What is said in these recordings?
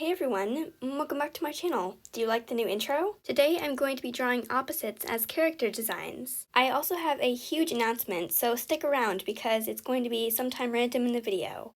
Hey everyone, welcome back to my channel. Do you like the new intro? Today I'm going to be drawing opposites as character designs. I also have a huge announcement, so stick around because it's going to be sometime random in the video.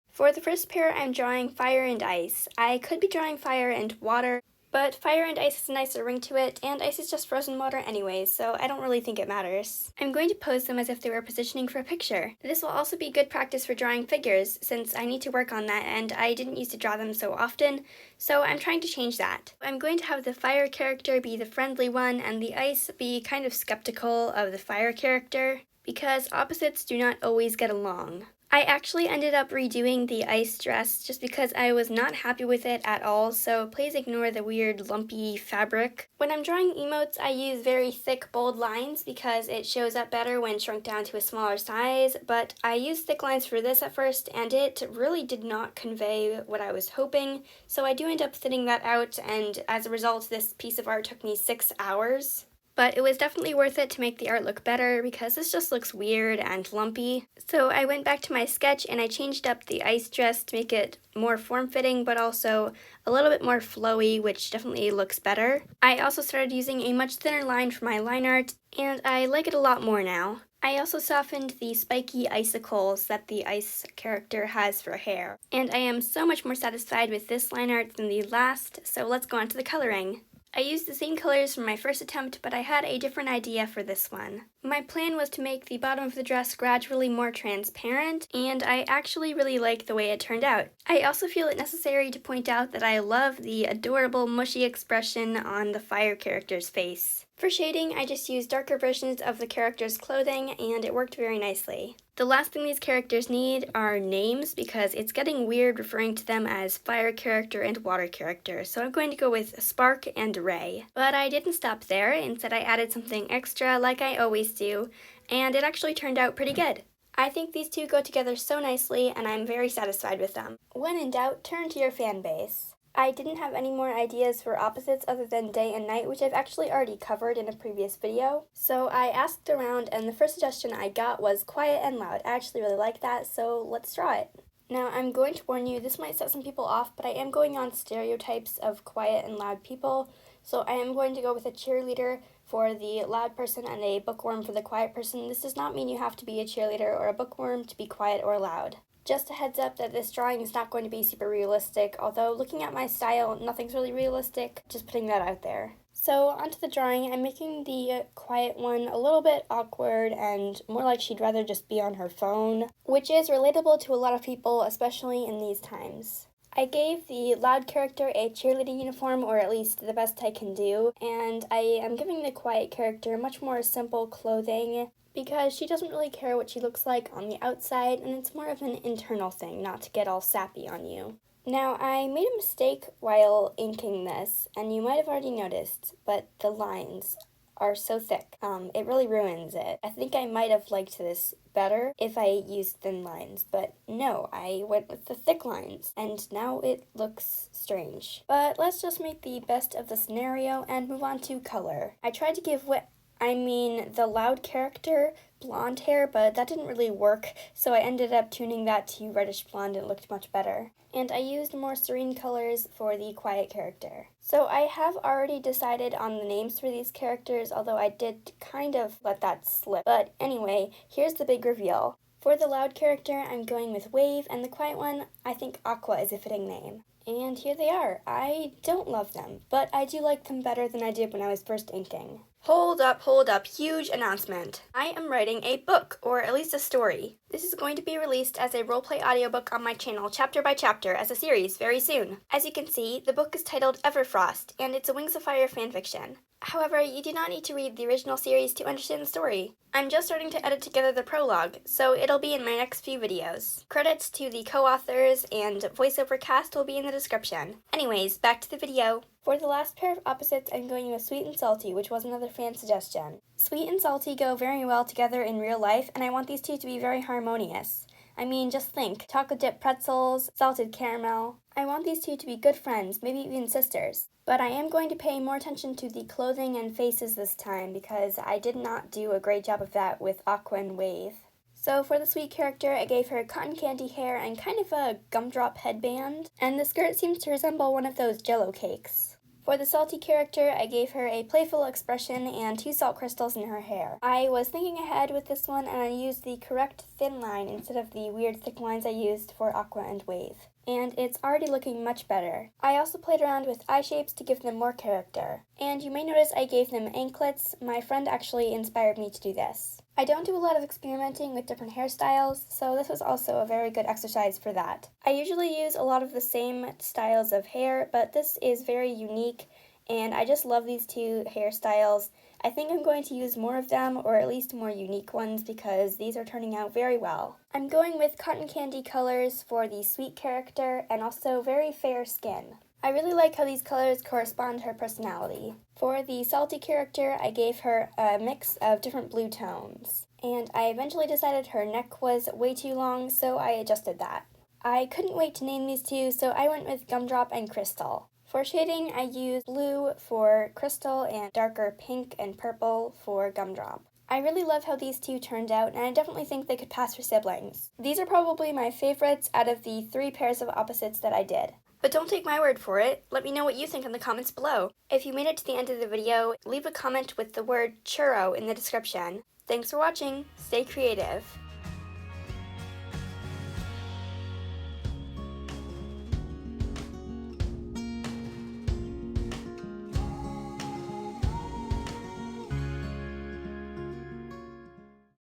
For the first pair I'm drawing fire and ice. I could be drawing fire and water, but fire and ice has a nicer ring to it, and ice is just frozen water anyways, so I don't really think it matters. I'm going to pose them as if they were positioning for a picture. This will also be good practice for drawing figures, since I need to work on that and I didn't used to draw them so often, so I'm trying to change that. I'm going to have the fire character be the friendly one and the ice be kind of skeptical of the fire character, because opposites do not always get along. I actually ended up redoing the ice dress just because I was not happy with it at all, so please ignore the weird lumpy fabric. When I'm drawing emotes, I use very thick, bold lines because it shows up better when shrunk down to a smaller size, but I used thick lines for this at first and it really did not convey what I was hoping, so I do end up thinning that out, and as a result this piece of art took me 6 hours. But it was definitely worth it to make the art look better because this just looks weird and lumpy. So I went back to my sketch and I changed up the ice dress to make it more form-fitting but also a little bit more flowy, which definitely looks better. I also started using a much thinner line for my line art and I like it a lot more now. I also softened the spiky icicles that the ice character has for hair. And I am so much more satisfied with this line art than the last, so let's go on to the coloring. I used the same colors from my first attempt, but I had a different idea for this one. My plan was to make the bottom of the dress gradually more transparent, and I actually really like the way it turned out. I also feel it necessary to point out that I love the adorable mushy expression on the fire character's face. For shading, I just used darker versions of the character's clothing, and it worked very nicely. The last thing these characters need are names, because it's getting weird referring to them as fire character and water character, so I'm going to go with Spark and Ray. But I didn't stop there. Instead I added something extra like I always do, and it actually turned out pretty good. I think these two go together so nicely, and I'm very satisfied with them. When in doubt, turn to your fan base. I didn't have any more ideas for opposites other than day and night, which I've actually already covered in a previous video. So I asked around and the first suggestion I got was quiet and loud. I actually really like that, so let's draw it. Now I'm going to warn you, this might set some people off, but I am going on stereotypes of quiet and loud people. So I am going to go with a cheerleader for the loud person and a bookworm for the quiet person. This does not mean you have to be a cheerleader or a bookworm to be quiet or loud. Just a heads up that this drawing is not going to be super realistic, although looking at my style, nothing's really realistic, just putting that out there. So onto the drawing, I'm making the quiet one a little bit awkward and more like she'd rather just be on her phone, which is relatable to a lot of people, especially in these times. I gave the loud character a cheerleading uniform, or at least the best I can do, and I am giving the quiet character much more simple clothing, because she doesn't really care what she looks like on the outside, and it's more of an internal thing, not to get all sappy on you. Now, I made a mistake while inking this, and you might have already noticed, but the lines are so thick. It really ruins it. I think I might have liked this better if I used thin lines, but no, I went with the thick lines, and now it looks strange. But let's just make the best of the scenario and move on to color. I tried to give the loud character blonde hair, but that didn't really work, so I ended up tuning that to reddish blonde and it looked much better. And I used more serene colors for the quiet character. So I have already decided on the names for these characters, although I did kind of let that slip. But anyway, here's the big reveal. For the loud character, I'm going with Wave, and the quiet one, I think Aqua is a fitting name. And here they are. I don't love them, but I do like them better than I did when I was first inking. Hold up, huge announcement. I am writing a book, or at least a story. This is going to be released as a roleplay audiobook on my channel, chapter by chapter, as a series, very soon. As you can see, the book is titled Everfrost, and it's a Wings of Fire fanfiction. However, you do not need to read the original series to understand the story. I'm just starting to edit together the prologue, so it'll be in my next few videos. Credits to the co-authors and voiceover cast will be in the description. Anyways, back to the video. For the last pair of opposites, I'm going with Sweet and Salty, which was another fan suggestion. Sweet and salty go very well together in real life, and I want these two to be very harmonious. I mean, just think, chocolate dip pretzels, salted caramel. I want these two to be good friends, maybe even sisters. But I am going to pay more attention to the clothing and faces this time because I did not do a great job of that with Aqua and Wave. So for the sweet character, I gave her cotton candy hair and kind of a gumdrop headband, and the skirt seems to resemble one of those Jell-O cakes. For the salty character, I gave her a playful expression and 2 salt crystals in her hair. I was thinking ahead with this one, and I used the correct thin line instead of the weird thick lines I used for Aqua and Wave. And it's already looking much better. I also played around with eye shapes to give them more character. And you may notice I gave them anklets. My friend actually inspired me to do this. I don't do a lot of experimenting with different hairstyles, so this was also a very good exercise for that. I usually use a lot of the same styles of hair, but this is very unique, and I just love these 2 hairstyles. I think I'm going to use more of them, or at least more unique ones, because these are turning out very well. I'm going with cotton candy colors for the sweet character, and also very fair skin. I really like how these colors correspond to her personality. For the salty character, I gave her a mix of different blue tones. And I eventually decided her neck was way too long, so I adjusted that. I couldn't wait to name these 2, so I went with Gumdrop and Crystal. For shading, I used blue for Crystal and darker pink and purple for Gumdrop. I really love how these 2 turned out, and I definitely think they could pass for siblings. These are probably my favorites out of the 3 pairs of opposites that I did. But don't take my word for it. Let me know what you think in the comments below. If you made it to the end of the video, leave a comment with the word churro in the description. Thanks for watching. Stay creative.